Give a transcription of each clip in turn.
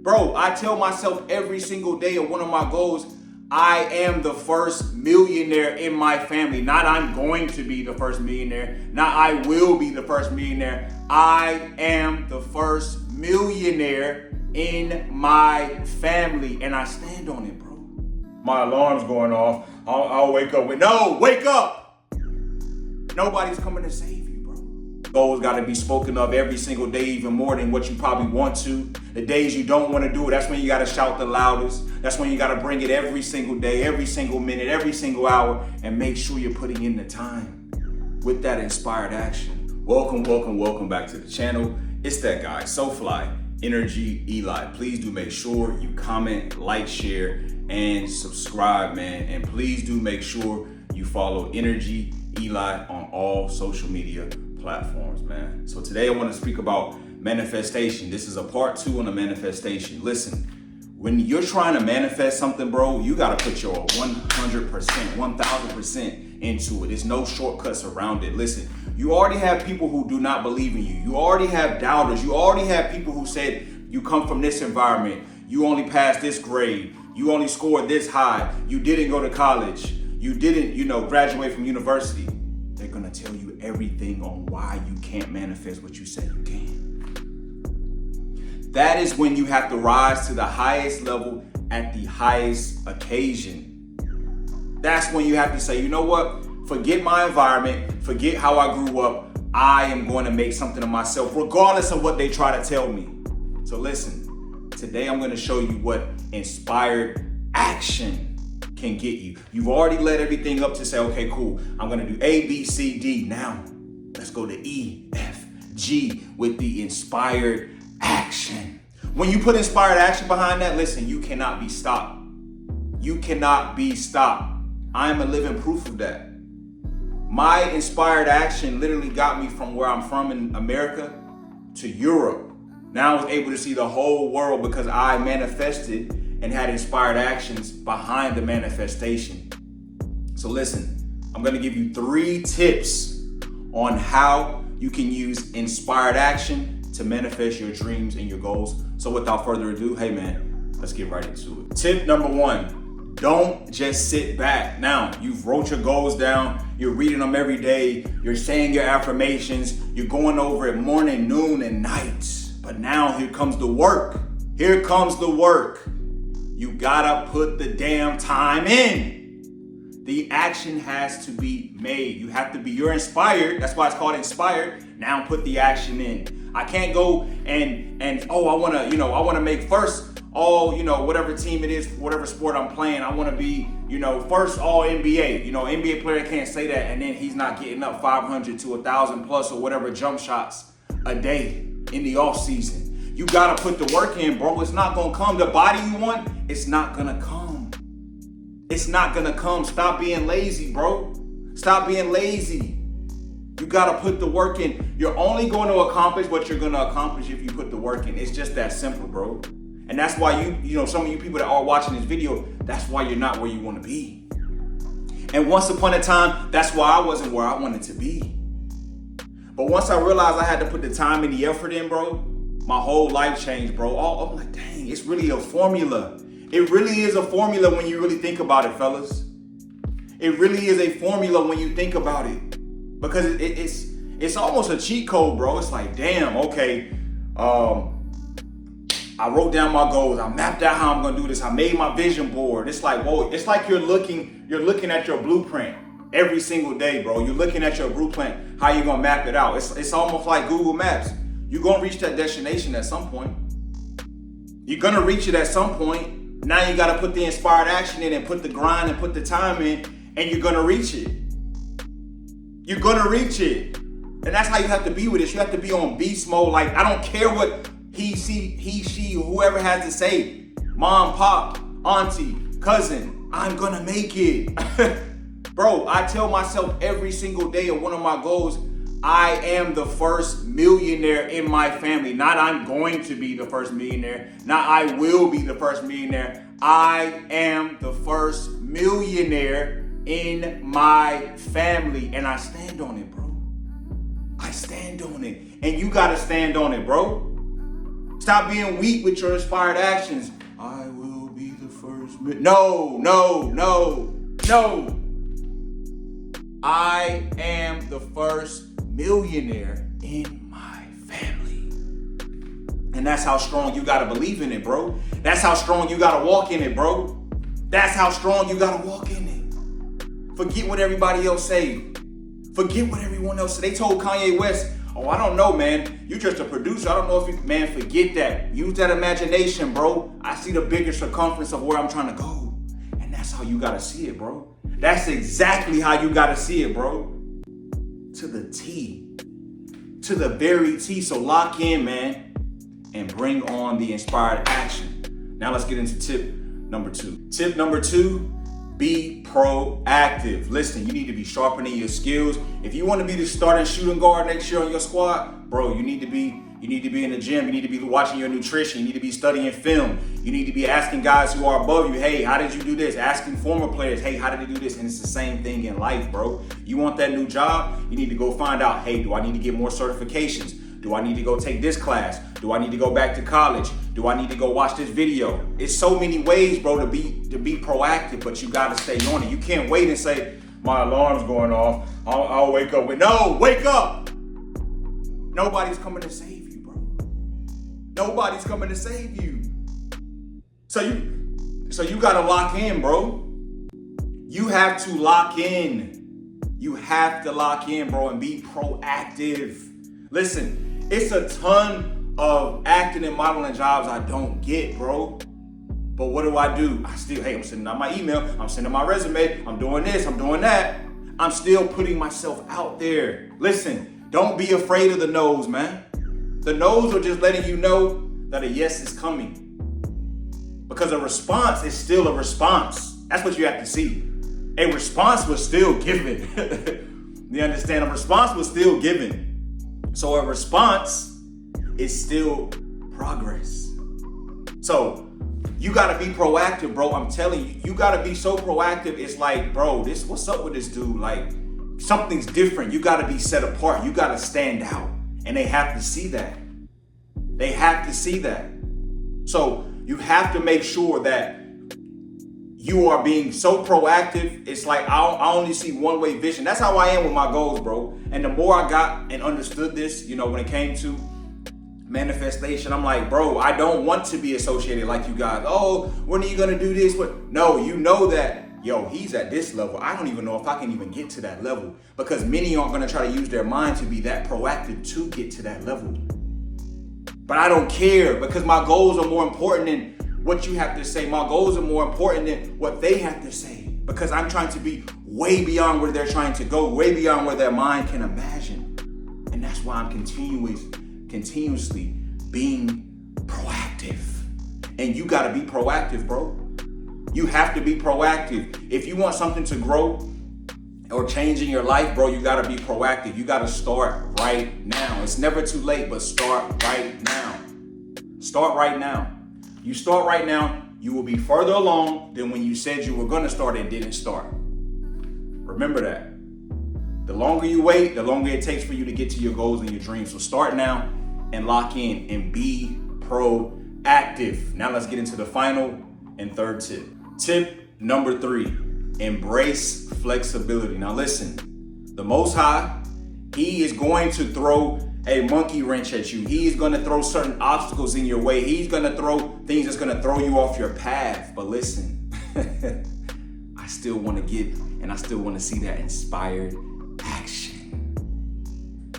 Bro, I tell myself every single day of one of my goals, I am the first millionaire in my family. Not I'm going to be the first millionaire. Not I will be the first millionaire. I am the first millionaire in my family. And I stand on it, bro. My alarm's going off. I'll wake up with, no, wake up. Nobody's coming to save you, bro. Goals got to be spoken of every single day, even more than what you probably want to. The days you don't want to do it, that's when you got to shout the loudest. That's when you got to bring it every single day, every single minute, every single hour, and make sure you're putting in the time with that inspired action. Welcome back to the channel. It's that guy, SoFly, TheEnergyEli. Please do make sure you comment, like, share, and subscribe, man. And please do make sure you follow TheEnergyEli on all social media platforms, man. So today I want to speak about manifestation. This is a part 2 on the manifestation. Listen, when you're trying to manifest something, bro, you got to put your 100%, 1000% into it. There's no shortcuts around it. Listen, you already have people who do not believe in you. You already have doubters. You already have people who said you come from this environment. You only passed this grade. You only scored this high. You didn't go to college. You didn't, graduate from university. They're going to tell you everything on why you can't manifest what you said you can. That is when you have to rise to the highest level at the highest occasion. That's when you have to say, you know what? Forget my environment. Forget how I grew up. I am going to make something of myself, regardless of what they try to tell me. So listen, today I'm going to show you what inspired action can get you. You've already led everything up to say, okay, cool. I'm going to do A, B, C, D. Now let's go to E, F, G with the inspired action. When you put inspired action behind that, listen, you cannot be stopped. You cannot be stopped. I am a living proof of that. My inspired action literally got me from where I'm from in America to Europe. Now I was able to see the whole world because I manifested and had inspired actions behind the manifestation. So listen, I'm going to give you 3 tips on how you can use inspired action to manifest your dreams and your goals. So without further ado, hey man, let's get right into it. Tip number 1, don't just sit back. Now, you've wrote your goals down, you're reading them every day, you're saying your affirmations, you're going over it morning, noon, and night. But now here comes the work. Here comes the work. You gotta put the damn time in. The action has to be made. You have to be, you're inspired. That's why it's called inspired. Now put the action in. I can't go and I wanna make first all, whatever team it is, whatever sport I'm playing, I wanna be, first all NBA. NBA player can't say that and then he's not getting up 500 to 1,000 plus or whatever jump shots a day in the off season. You gotta put the work in, bro. It's not gonna come. The body you want, it's not gonna come. It's not gonna come. Stop being lazy, bro. Stop being lazy. You gotta put the work in. You're only going to accomplish what you're gonna accomplish if you put the work in. It's just that simple, bro. And that's why some of you people that are watching this video, that's why you're not where you wanna be. And once upon a time, that's why I wasn't where I wanted to be. But once I realized I had to put the time and the effort in, bro, my whole life changed, bro. I'm like, dang, it's really a formula. It really is a formula when you really think about it, fellas. It really is a formula when you think about it. Because it's almost a cheat code, bro. It's like, damn, okay. I wrote down my goals. I mapped out how I'm gonna do this. I made my vision board. It's like, whoa, it's like you're looking at your blueprint every single day, bro. You're looking at your blueprint, how you gonna map it out. It's almost like Google Maps. You're gonna reach that destination at some point. You're gonna reach it at some point. Now you gotta put the inspired action in and put the grind and put the time in, and you're gonna reach it. You're gonna reach it. And that's how you have to be with this. You have to be on beast mode. Like, I don't care what he, she, whoever has to say. Mom, pop, auntie, cousin, I'm gonna make it. Bro, I tell myself every single day of one of my goals, I am the first millionaire in my family. Not I'm going to be the first millionaire. Not I will be the first millionaire. I am the first millionaire in my family. And I stand on it, bro. I stand on it. And you got to stand on it, bro. Stop being weak with your inspired actions. I will be the first. No. I am the first millionaire in my family. And that's how strong you gotta believe in it, bro. That's how strong you gotta walk in it, bro. That's how strong you gotta walk in it. Forget what everybody else say. Forget what everyone else said. They told Kanye West, oh, I don't know, man. You just a producer. I don't know if you, man, forget that. Use that imagination, bro. I see the bigger circumference of where I'm trying to go. And that's how you gotta see it, bro. That's exactly how you gotta see it, bro. To the T. To the very T. So lock in, man, and bring on the inspired action. Now let's get into tip number 2. Tip number 2, be proactive. Listen, you need to be sharpening your skills. If you want to be the starting shooting guard next year on your squad, bro, you need to be in the gym. You need to be watching your nutrition. You need to be studying film. You need to be asking guys who are above you, hey, how did you do this? Asking former players, hey, how did they do this? And it's the same thing in life, bro. You want that new job? You need to go find out, hey, do I need to get more certifications? Do I need to go take this class? Do I need to go back to college? Do I need to go watch this video? It's so many ways, bro, to be proactive, but you gotta stay on it. You can't wait and say, my alarm's going off. I'll wake up with, no, wake up. Nobody's coming to save you, bro. Nobody's coming to save you. So you gotta lock in, bro. You have to lock in. You have to lock in, bro, and be proactive. Listen, it's a ton of acting and modeling jobs I don't get, bro. But what do? I'm sending out my email, I'm sending my resume, I'm doing this, I'm doing that. I'm still putting myself out there. Listen, don't be afraid of the no's, man. The no's are just letting you know that a yes is coming. Because a response is still a response. That's what you have to see. A response was still given. You understand? A response was still given. So a response is still progress. So you gotta be proactive, bro. I'm telling you, you gotta be so proactive. It's like, bro, what's up with this dude? Like, something's different. You gotta be set apart. You gotta stand out. And they have to see that. They have to see that. So you have to make sure that you are being so proactive. It's like I only see one-way vision. That's how I am with my goals, bro. And the more I got and understood this, when it came to manifestation, I'm like, bro, I don't want to be associated like you guys. Oh, when are you gonna do this? No, you know that, he's at this level. I don't even know if I can even get to that level, because many aren't gonna try to use their mind to be that proactive to get to that level. But I don't care, because my goals are more important than what you have to say. My goals are more important than what they have to say, because I'm trying to be way beyond where they're trying to go, way beyond where their mind can imagine. And that's why I'm continuously being proactive. And you gotta be proactive, bro. You have to be proactive. If you want something to grow or change in your life, bro, you gotta be proactive. You gotta start right now. It's never too late, but start right now. Start right now. You start right now, you will be further along than when you said you were gonna start and didn't start. Remember that. The longer you wait, the longer it takes for you to get to your goals and your dreams. So start now and lock in and be proactive. Now let's get into the final and third tip. Tip number 3, embrace flexibility. Now listen, the Most High, He is going to throw a monkey wrench at you. He's going to throw certain obstacles in your way. He's going to throw things that's going to throw you off your path. But listen, I still want to get, and I still want to see that inspired action.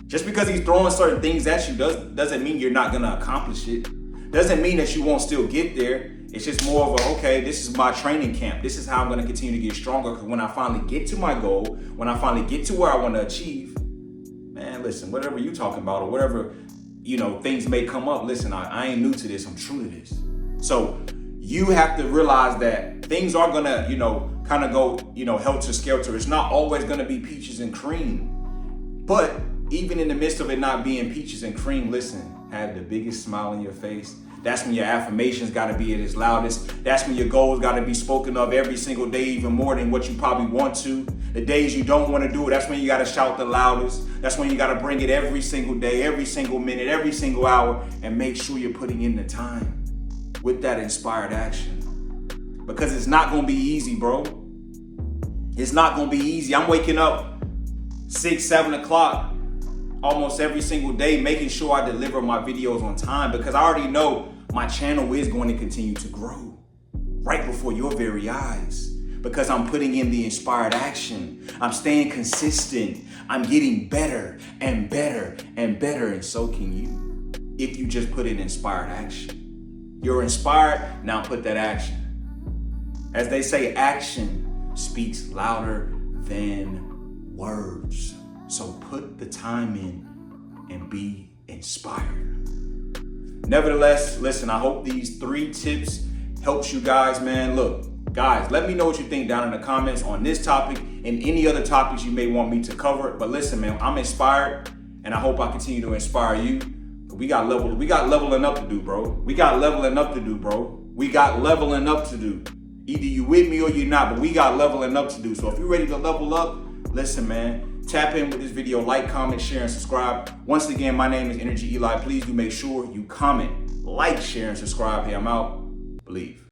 Just because he's throwing certain things at you doesn't mean you're not going to accomplish it. Doesn't mean that you won't still get there. It's just more of okay, this is my training camp. This is how I'm going to continue to get stronger. Because when I finally get to my goal, when I finally get to where I want to achieve, man, listen, whatever you talking about or whatever, things may come up. Listen, I ain't new to this. I'm true to this. So you have to realize that things are going to, kind of go, helter-skelter. It's not always going to be peaches and cream. But even in the midst of it not being peaches and cream, listen, have the biggest smile on your face. That's when your affirmations got to be at its loudest. That's when your goals got to be spoken of every single day, even more than what you probably want to. The days you don't want to do it, that's when you got to shout the loudest. That's when you got to bring it every single day, every single minute, every single hour, and make sure you're putting in the time with that inspired action. Because it's not going to be easy, bro. It's not going to be easy. I'm waking up 6, 7 o'clock almost every single day, making sure I deliver my videos on time, because I already know my channel is going to continue to grow right before your very eyes, because I'm putting in the inspired action. I'm staying consistent. I'm getting better and better and better, and so can you if you just put in inspired action. You're inspired, now put that action. As they say, action speaks louder than words. So put the time in and be inspired. Nevertheless, listen, I hope these 3 tips helps you guys, man. Look, guys, let me know what you think down in the comments on this topic and any other topics you may want me to cover. But listen, man, I'm inspired, and I hope I continue to inspire you. We got leveling up to do, bro. We got leveling up to do. Either you with me or you're not, but we got leveling up to do. So if you're ready to level up, listen, man, tap in with this video, like, comment, share, and subscribe. Once again, my name is TheEnergyEli. Please do make sure you comment, like, share, and subscribe. Hey, I'm out. Believe.